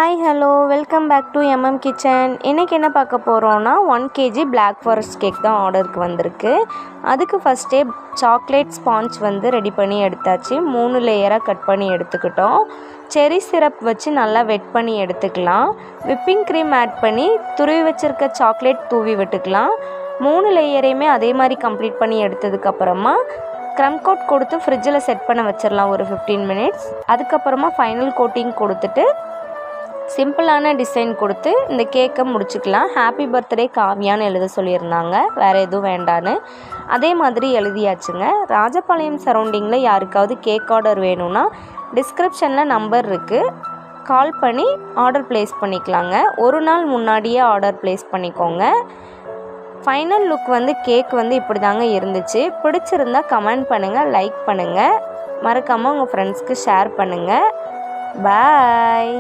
Hi hello welcome back to MM kitchen. இன்றைக்கி என்ன பார்க்க போகிறோன்னா 1 kg பிளாக் ஃபாரஸ்ட் கேக் தான் ஆர்டருக்கு வந்திருக்கு. அதுக்கு ஃபஸ்ட்டே சாக்லேட் ஸ்பாஞ்ச் வந்து ரெடி பண்ணி எடுத்தாச்சு. 3 லேயராக கட் பண்ணி எடுத்துக்கிட்டோம். செரி சிரப் வச்சு நல்லா வெட் பண்ணி எடுத்துக்கலாம். விப்பிங் க்ரீம் ஆட் பண்ணி துருவி வச்சுருக்க சாக்லேட் தூவி விட்டுக்கலாம். 3 லேயரையுமே அதே மாதிரி கம்ப்ளீட் பண்ணி எடுத்ததுக்கப்புறமா க்ரம் கோட் கொடுத்து ஃப்ரிட்ஜில் செட் பண்ண வச்சிடலாம் ஒரு 15 மினிட்ஸ். அதுக்கப்புறமா ஃபைனல் கோட்டிங் கொடுத்துட்டு சிம்பிளான டிசைன் கொடுத்து இந்த கேக்கை முடிச்சுக்கலாம். ஹாப்பி பர்த்டே காவியான்னு எழுத சொல்லியிருந்தாங்க, வேறு எதுவும் வேண்டான்னு. அதே மாதிரி எழுதியாச்சுங்க. ராஜபாளையம் சரௌண்டிங்கில் யாருக்காவது கேக் ஆர்டர் வேணும்னா டிஸ்கிரிப்ஷனில் நம்பர் இருக்குது, கால் பண்ணி ஆர்டர் ப்ளேஸ் பண்ணிக்கலாங்க. ஒரு நாள் முன்னாடியே ஆர்டர் ப்ளேஸ் பண்ணிக்கோங்க. ஃபைனல் லுக் வந்து கேக் வந்து இப்படி தாங்க இருந்துச்சு. பிடிச்சிருந்தா கமெண்ட் பண்ணுங்கள், லைக் பண்ணுங்கள், மறக்காமல் உங்கள் ஃப்ரெண்ட்ஸ்க்கு ஷேர் பண்ணுங்கள். பாய்.